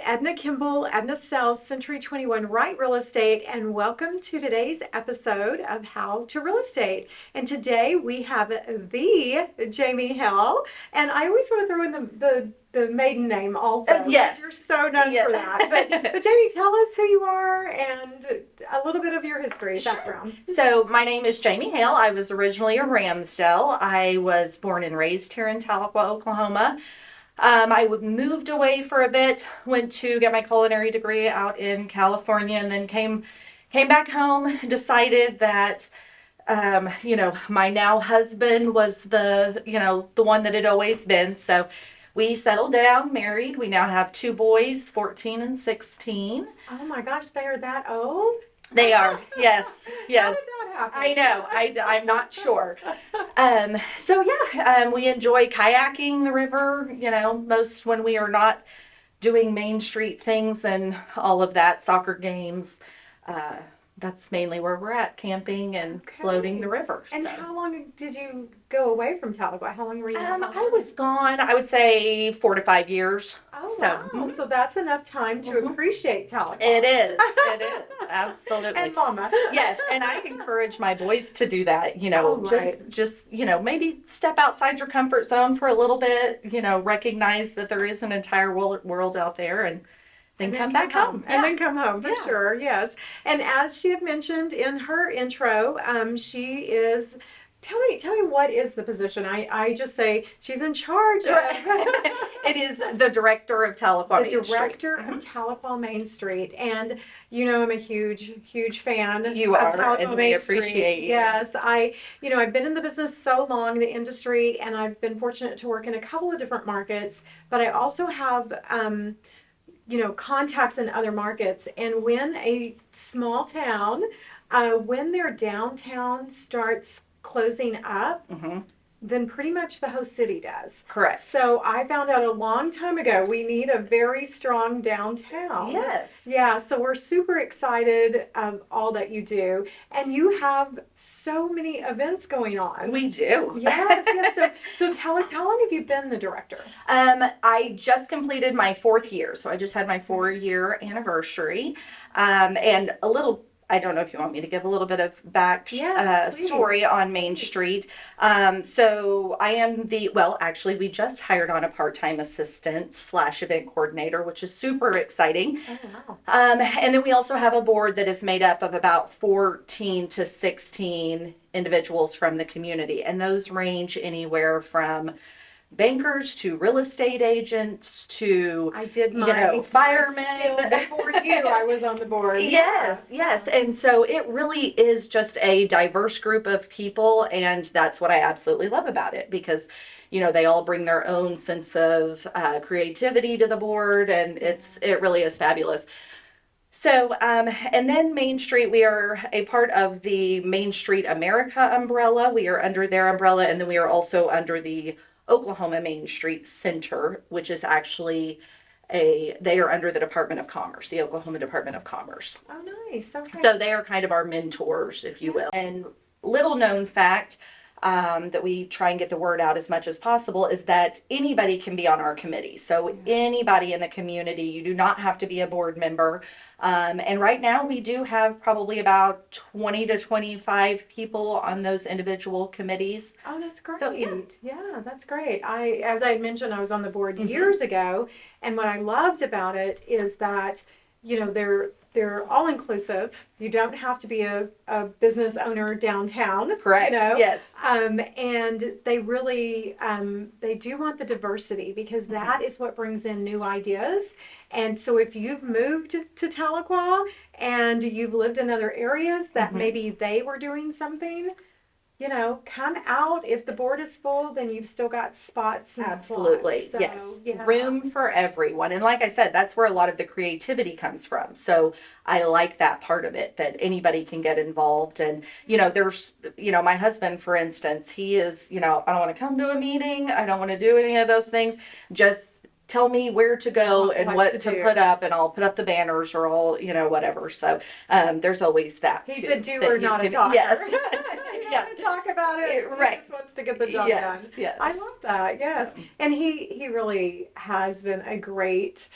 Edna Kimble. Edna sells Century 21 Wright Real Estate, and welcome to today's episode of How to Real Estate. And today we have the Jamie Hale, and I always want to throw in the maiden name also. Yes. You're so known for that. But Jamie, tell us who you are and a little bit of your history, background. So my name is Jamie Hale. I was originally a Ramsdale. I was born and raised here in Tahlequah, Oklahoma. I moved away for a bit, went to get my culinary degree out in California, and then came back home, decided that my now husband was the one that had always been. So we settled down, married. We now have two boys, 14 and 16. Oh my gosh, they are that old? They are, yes. How did that happen? I know. I'm not sure. We enjoy kayaking the river, most when we are not doing Main Street things and all of that, soccer games. That's mainly where we're at, camping and floating the river. And how long did you go away from Tahlequah? How long were you gone? I was gone, I would say 4 to 5 years. Oh, wow. So that's enough time to appreciate Tahlequah. It is, absolutely. And Mama. Yes, and I encourage my boys to do that, right. just maybe step outside your comfort zone for a little bit, recognize that there is an entire world out there and then come back home. And then come home, for sure, yes. And as she had mentioned in her intro, she is... Tell me what is the position? I just say she's in charge of... It is the director of Tahlequah Main Street. The director of Tahlequah Main Street. And I'm a huge fan you of are, Tahlequah and Main we appreciate Street. you. Yes, I've been in the business so long, the industry, and I've been fortunate to work in a couple of different markets, but I also have contacts in other markets. And when a small town, when their downtown starts closing up, then pretty much the whole city does. Correct. So I found out a long time ago we need a very strong downtown. Yes. Yeah, so we're super excited of all that you do. And you have so many events going on. We do. Yes. So tell us, how long have you been the director? I just completed my 4th year. So I just had my 4-year anniversary. And I don't know if you want me to give a little bit of story on Main Street. So I am actually, we just hired on a part-time assistant / event coordinator, which is super exciting. Oh, wow. And then we also have a board that is made up of about 14 to 16 individuals from the community. And those range anywhere from bankers to real estate agents to firemen. Before you, I was on the board. Yes. And so it really is just a diverse group of people, and that's what I absolutely love about it, because they all bring their own sense of creativity to the board, and it really is fabulous. So, and then Main Street, we are a part of the Main Street America umbrella. We are under their umbrella, and then we are also under the Oklahoma Main Street Center, which is actually they are under the Department of Commerce, the Oklahoma Department of Commerce. Oh, nice. Okay. So they are kind of our mentors, if you will. And little known fact that we try and get the word out as much as possible is that anybody can be on our committee. So anybody in the community, you do not have to be a board member. And right now we do have probably about 20 to 25 people on those individual committees. Oh, that's great. So, yeah, that's great. As I mentioned, I was on the board years ago, and what I loved about it is that, they're all inclusive. You don't have to be a business owner downtown. Correct. Yes. And they really, they do want the diversity, because that is what brings in new ideas. And so if you've moved to Tahlequah and you've lived in other areas that maybe they were doing something, come out. If the board is full, then you've still got spots and Absolutely. slots. Yes. Yeah. Room for everyone. And like I said, that's where a lot of the creativity comes from. So I like that part of it, that anybody can get involved. And, there's, my husband, for instance, he is, I don't want to come to a meeting. I don't want to do any of those things. Just tell me where to go and what to put up, and I'll put up the banners, or I'll, whatever. So there's always that. He's a doer, not a talker. Yes. He doesn't talk about it. Right. He just wants to get the job done. Yes. I love that. Yes. So. And he really has been a great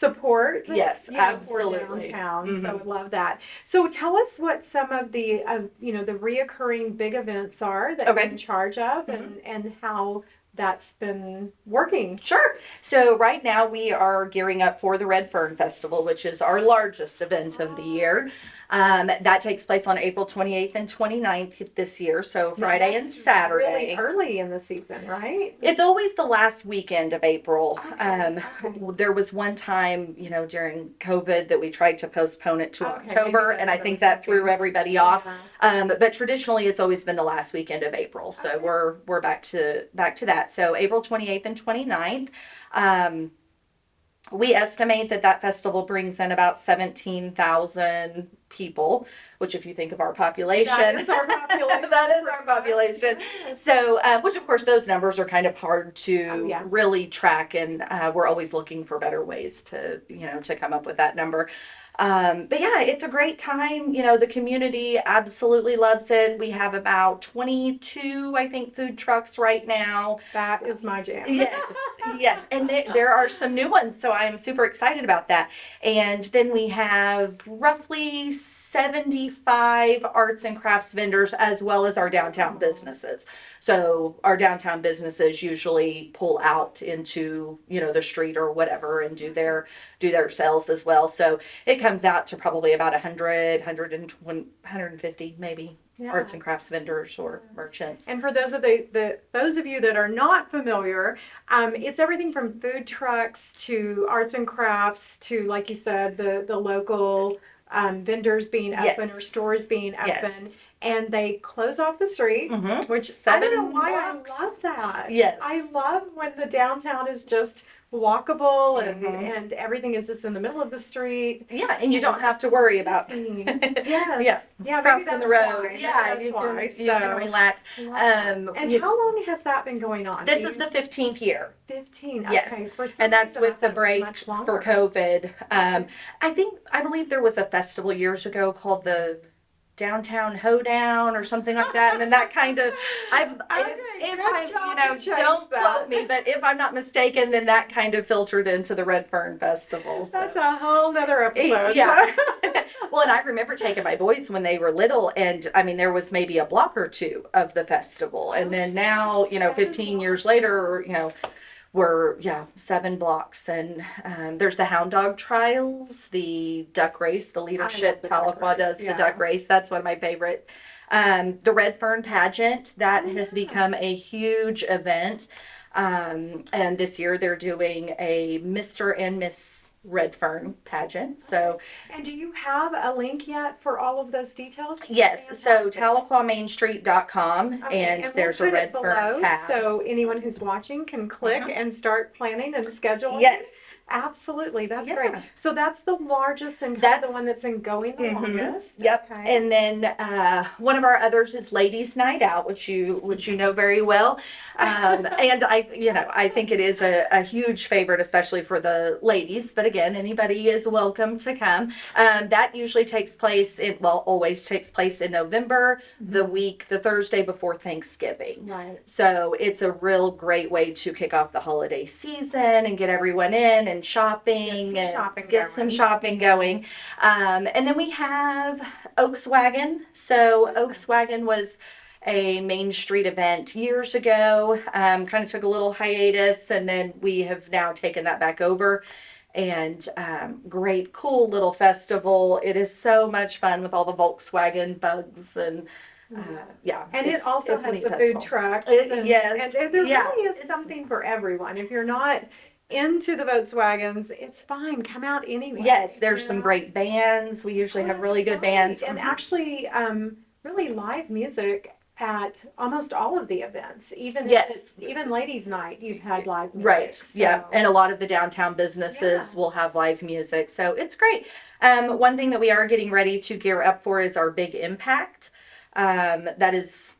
support, Yes, for absolutely. downtown. So I Mhm. love that. So tell us what some of the, the reoccurring big events are that you're Okay. in charge of, Mhm. and how that's been working. Sure. So right now we are gearing up for the Red Fern Festival, which is our largest event of the year. That takes place on April 28th and 29th this year, so Now, Friday and that's really Saturday. early in the season, right? It's always the last weekend of April. Okay, okay. There was one time, during COVID that we tried to postpone it to Okay, maybe October, that's and I what I think was that threw thinking. everybody off. Yeah. But traditionally, it's always been the last weekend of April, so Okay. we're back to that. So April 28th and 29th. Um, we estimate that festival brings in about 17,000 people, which, if you think of our population, That is our population. that is our population. Yes. So, which of course, those numbers are kind of hard to Oh, yeah. really track, and we're always looking for better ways to come up with that number. But yeah, it's a great time. The community absolutely loves it. We have about 22, I think, food trucks right now. That is my jam. Yes, yes, and there are some new ones, so I'm super excited about that. And then we have roughly 75 arts and crafts vendors, as well as our downtown businesses. So our downtown businesses usually pull out into the street or whatever and do their sales as well. So it comes out to probably about 100, 120, 150 maybe. Yeah. Arts and crafts vendors or merchants. And for those of those of you that are not familiar, it's everything from food trucks to arts and crafts to, like you said, the local vendors being open, Yes. or stores being open. Yes. And they close off the street, Mhm. which I 7 don't know why blocks. I love that. Yes. I love when the downtown is just walkable, and Mhm. and everything is just in the middle of the street. Yeah, and you don't have to worry about Yes. yeah, Maybe crossing the that's road. why. Yeah, That's you why. can relax. Love that. And You- how long has that been going on? this is the 15th year. 15. Yes. Okay. For some And that's reason, I with the thought it was break much for longer. COVID. I believe there was a festival years ago called the Downtown Hoedown or something like that, and then that kind of, if good job to change don't that. quote me, but if I'm not mistaken, then that kind of filtered into the Red Fern Festival. So. That's a whole nother episode. Yeah. Well, and I remember taking my boys when they were little, and I mean, there was maybe a block or two of the festival, and then now, 15 years later, we're 7 blocks, and there's the hound dog trials, the duck race, the leadership the duck Tahlequah does race, the duck race. That's one of my favorite. The Red Fern pageant that has become a huge event, and this year they're doing a Mr. and Miss Red Fern pageant. So And do you have a link yet for all of those details? yes, so Fantastic. tahlequahmainstreet.com, Okay, and we'll there's a put it Red Fern below, tab. so anyone who's watching can click Mhm. and start planning and scheduling. Yes. Absolutely, that's Yeah. great. So that's the largest and kind of That's- the one that's been going the Mhm. longest. Yep. Okay. And then one of our others is Ladies Night Out, which you know very well. And I think it is a huge favorite, especially for the ladies. But again, anybody is welcome to come. That usually always takes place in November, the Thursday before Thanksgiving. Right. So it's a real great way to kick off the holiday season and get everyone in and shopping get some shopping going. And then we have Oakswagon. So Oakswagon was a Main Street event years ago. Kind of took a little hiatus, and then we have now taken that back over. And great, cool little festival. It is so much fun with all the Volkswagen bugs and. And it also it's a has neat the festival. food trucks. Yes. And there Yeah, really is it's- something for everyone. If you're not into the Volkswagens, it's fine. Come out anyway. Yes, there's you some know? great bands. We usually have That's really good right. bands. And Mhm. actually, really live music at almost all of the events. Even if Yes. it's even ladies' night, you've had live music. Right. Yeah. So- And a lot of the downtown businesses Yeah. will have live music. So it's great. One thing that we are getting ready to gear up for is our Big Impact. That is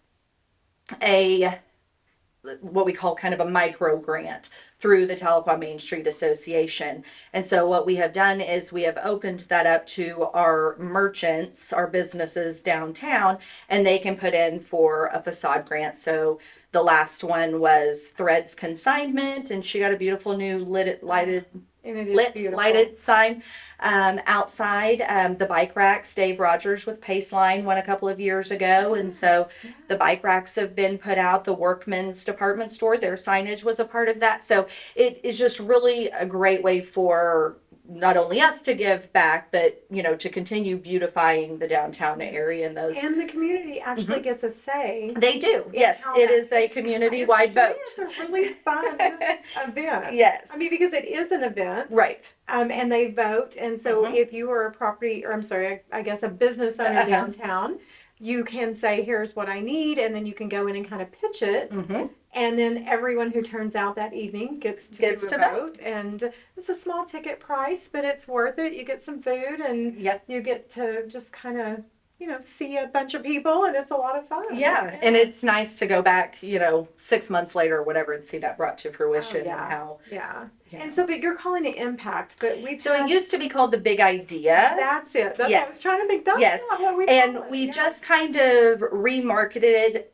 what we call kind of a micro grant through the Tahlequah Main Street Association. And so what we have done is we have opened that up to our merchants, our businesses downtown, and they can put in for a facade grant. So the last one was Threads Consignment, and she got a beautiful new lighted And it is lit, beautiful. lighted sign outside. The bike racks, Dave Rogers with Paceline won a couple of years ago. And so Yes, the bike racks have been put out. The Workman's Department Store, their signage was a part of that. So it is just really a great way for not only us to give back, but, you know, to continue beautifying the downtown area and those. and the community actually gets a say. They do. in Yes, how it that- is a it's- community-wide to me, vote. It's a really fun event. Yes. I mean, because it is an event. Right. And they vote. And so Mhm. if you are a property, or I'm sorry, I guess a business owner downtown, you can say, here's what I need. And then you can go in and kind of pitch it. Mm-hmm. And then everyone who turns out that evening gets to do a vote. And it's a small ticket price, but it's worth it. You get some food and Yep. you get to just kind of, you know, see a bunch of people, and it's a lot of fun. Yeah, and it's nice to go back, you know, 6 months later or whatever, and see that brought to fruition yeah. and how. Yeah. You And know. so, but you're calling it impact, but we've So it used to be called the Big Idea, that's it. That's what I was Yes. trying to think. That's Yes. not what we and call it. we Yeah. just kind of remarketed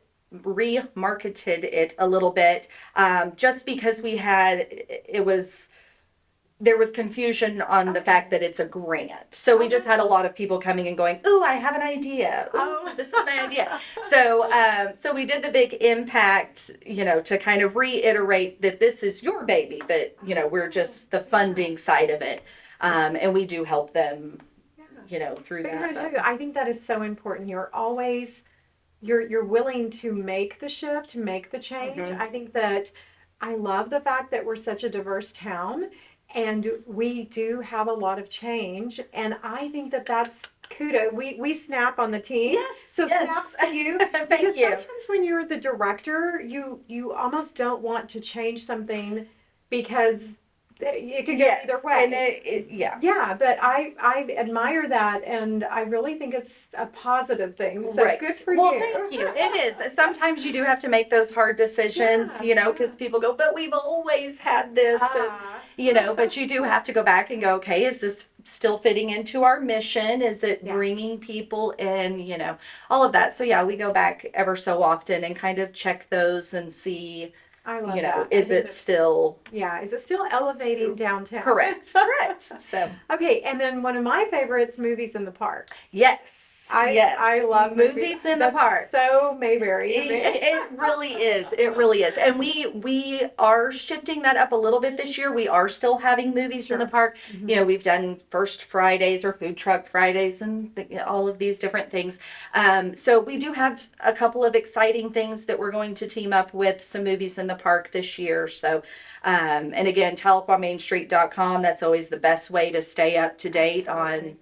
it a little bit, just because there was confusion on the fact that it's a grant. So we just had a lot of people coming and going, "Ooh, I have an idea. Ooh, this is my idea." So we did the big impact, you know, to kind of reiterate that this is your baby, but, you know, we're just the funding side of it. And we do help them, you know, through But can I that. tell you, I think that is so important. You're willing to make the shift, make the change. Mhm. I think that I love the fact that we're such a diverse town, and we do have a lot of change. And I think that that's kudos. We snap on the team. Yes, So yes. snaps to you. Thank Because you. sometimes when you're the director, you almost don't want to change something because it could go Yes, either way. and yeah. Yeah, but I admire that, and I really think it's a positive thing. So Right. good for Well, you. thank you. It is. Sometimes you do have to make those hard decisions, Yeah, you know, because people go, "But we've always had this," and, Ah. you know, but you do have to go back and go, "Okay, is this still fitting into our mission? Is it Yeah. bringing people in?" You know, all of that. So yeah, we go back ever so often and kind of check those and see, I love you know, that. I is think it that's- still Yeah, is it still elevating downtown? correct? Correct. So Okay, and then one of my favorites, movies in the park. yes. Yes. I love movies in the That's park. So Mayberry. to me. It really is. It really is. And we are shifting that up a little bit this year. We are still having movies in the Sure. park. Mhm. You know, we've done First Fridays or Food Truck Fridays and all of these different things. So we do have a couple of exciting things that we're going to team up with some movies in the park this year. So, and again, TahlequahMainStreet.com. That's always the best way to stay up to date Absolutely.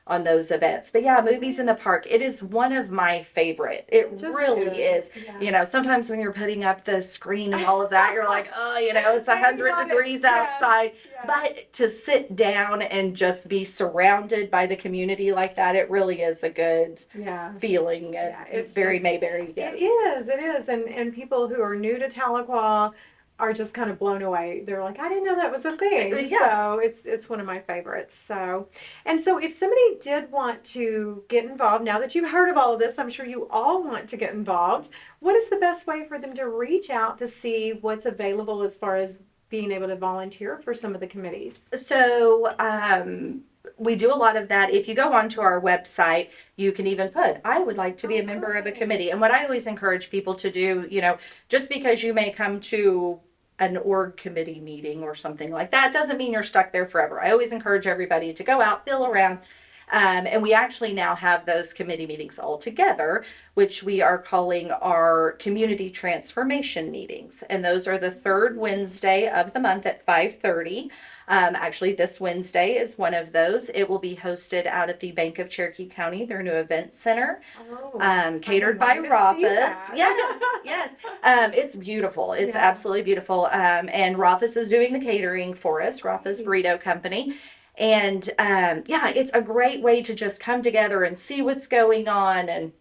on those events. But yeah, movies in the park, it is one of my favorite. It Just really is. Yeah. You know, sometimes when you're putting up the screen and all of that, you're like, oh, you know, it's 100 love it. degrees Yes, outside. yes. But to sit down and just be surrounded by the community like that, it really is a good Yeah. feeling. Yeah, It's it's very just- Mayberry. Yes. It is. And people who are new to Tahlequah are just kind of blown away. They're like, I didn't know that was a thing. Yeah. So it's one of my favorites. So, and so if somebody did want to get involved, now that you've heard of all of this, I'm sure you all want to get involved. What is the best way for them to reach out to see what's available as far as being able to volunteer for some of the committees? So, we do a lot of that. If you go onto our website, you can even put, I would like to be a member of a committee. And what I always encourage people to do, you know, just because you may come to an org committee meeting or something like that doesn't mean you're stuck there forever. I always encourage everybody to go out, feel around. And we actually now have those committee meetings all together, which we are calling our community transformation meetings. And those are the third Wednesday of the month at 5:30. Actually, this Wednesday is one of those. It will be hosted out at the Bank of Cherokee County, their new event center, catered by Raffa's. Yes, yes. It's beautiful. It's Yeah. absolutely beautiful. And Raffa's is doing the catering for us, Raffa's Burrito Company. And yeah, it's a great way to just come together and see what's going on.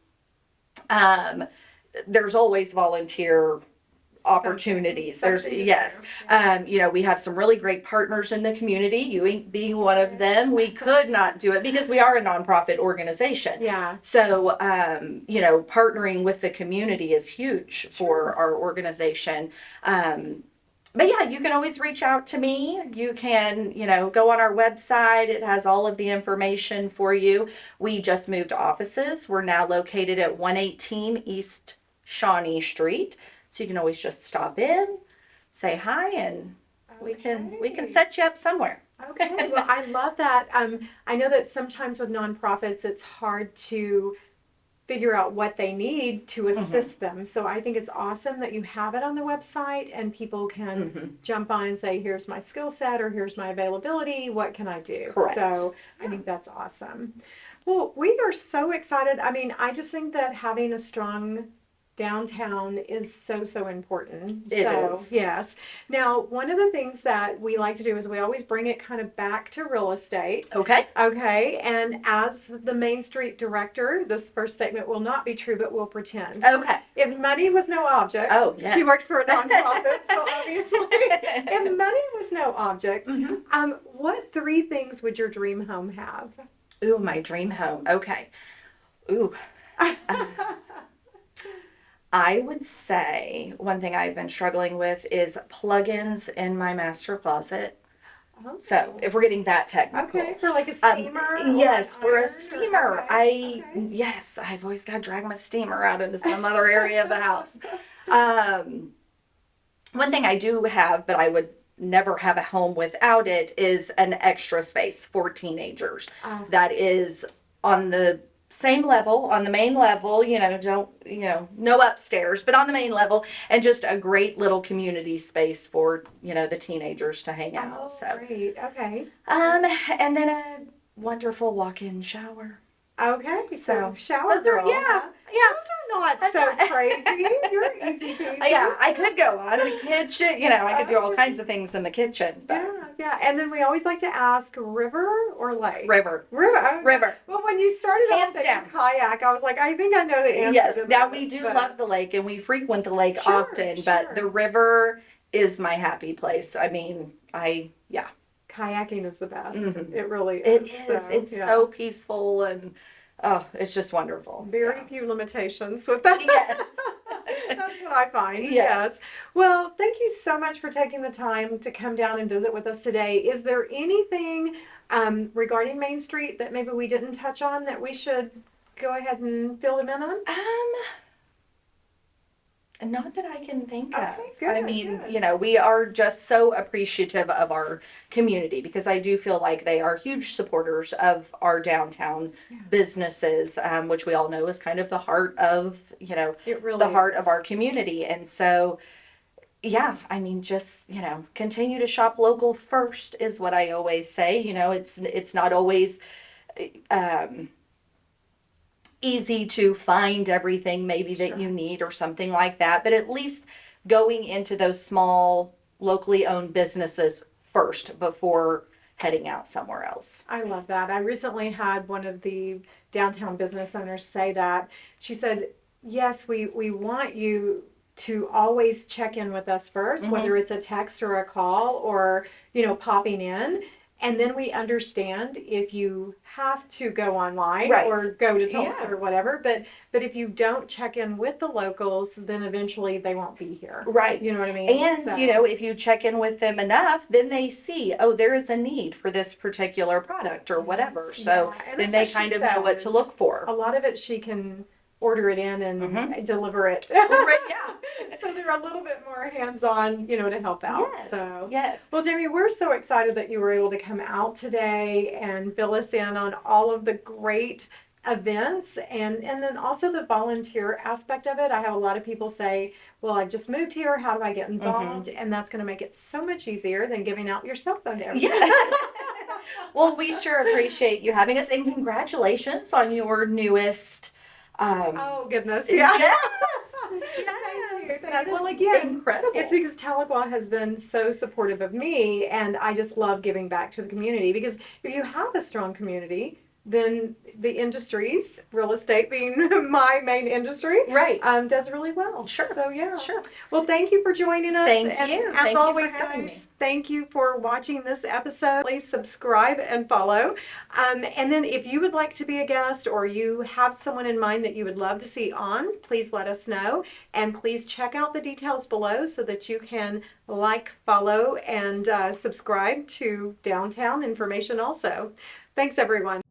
And there's always volunteer opportunities. There's Something to yes. do. Yeah. You know, we have some really great partners in the community. You being one of them. We could not do it because we are a nonprofit organization. Yeah. So, you know, partnering with the community is huge for our organization. but yeah, you can always reach out to me. You can, go on our website. It has all of the information for you. We just moved offices. We're now located at 118 East Shawnee Street. So you can always just stop in, say hi, and we can set you up somewhere. Okay, well, I love that. I know that sometimes with nonprofits, it's hard to figure out what they need to assist them. So I think it's awesome that you have it on the website and people can jump on and say, here's my skill set or here's my availability. What can I do? Correct. So I think that's awesome. Well, we are so excited. I mean, I just think that having a strong downtown is so, so important. It so, is. yes. Now, one of the things that we like to do is we always bring it kind of back to real estate. Okay. Okay, and as the Main Street director, this first statement will not be true, but we'll pretend. Okay. If money was no object, Oh, yes. she works for a nonprofit, so obviously, if money was no object, what 3 things would your dream home have? Ooh, my dream home. Okay. Ooh. I would say one thing I've been struggling with is plugins in my master closet. So if we're getting that technical. Okay, for like a steamer? Yes, for a iron, steamer. okay. Yes, I've always got to drag my steamer out into some other area of the house. One thing I do have, but I would never have a home without it, is an extra space for teenagers. That is on the same level, on the main level, no upstairs, but on the main level, and just a great little community space for, the teenagers to hang out. Oh, So, great. Okay. and then a wonderful walk-in shower. Okay. So So, shower those are, girl, huh? Those are not so crazy. You're easy peasy. Yeah, I could go on the kitchen, I could do all kinds of things in the kitchen. But Yeah. And then we always like to ask river or lake? River. River. Okay. River. Well, when you started Hands off down. saying kayak, I was like, I think I know the answer Yes, to now this, we do but- love the lake and we frequent the lake Sure, often, sure. but the river is my happy place. I mean, Kayaking is the best. Mhm. It really it is. is. So, It's yeah. so peaceful and it's just wonderful. Very few limitations with that. Yes. That's what I find. Yes. Yes. Well, thank you so much for taking the time to come down and visit with us today. Is there anything regarding Main Street that maybe we didn't touch on that we should go ahead and fill them in on? Not that I can think Okay, of. good, I mean, good. we are just so appreciative of our community because I do feel like they are huge supporters of our downtown businesses, which we all know is kind of the heart of, It really the heart is. of our community. And so, yeah, I mean, just, continue to shop local first is what I always say. It's not always easy to find everything maybe that Sure. you need or something like that, but at least going into those small locally owned businesses first before heading out somewhere else. I love that. I recently had one of the downtown business owners say that. She said, yes, we want you to always check in with us 1st, whether it's a text or a call or, popping in. And then we understand if you have to go online Right. or go to Tulsa Yeah. or whatever. But if you don't check in with the locals, then eventually they won't be here. Right. You know what I mean? And, So- if you check in with them enough, then they see, oh, there is a need for this particular product or whatever. So Yeah, and then that's they what she kind of know what to says. look for. A lot of it she can order it in and deliver it. Right, yeah. So they're a little bit more hands-on, to help out. Yes. So Yes. well, Jamie, we're so excited that you were able to come out today and fill us in on all of the great events and then also the volunteer aspect of it. I have a lot of people say, well, I just moved here. How do I get involved? And that's going to make it so much easier than giving out your cell phone to everybody. Yeah. Well, we sure appreciate you having us, and congratulations on your newest. Oh, goodness. Yeah. Yes. Thank you. Yes. Thank That you. Well, is again, incredible. it's because Tahlequah has been so supportive of me, and I just love giving back to the community because if you have a strong community, then the industries, real estate being my main industry, Right. does really well. Sure. So yeah. Sure. Well, thank you for joining us. Thank and you. As Thank you for always, having guys, me. thank you for watching this episode. Please subscribe and follow. And then if you would like to be a guest or you have someone in mind that you would love to see on, please let us know. And please check out the details below so that you can like, follow, and subscribe to Downtown Information also. Thanks, everyone.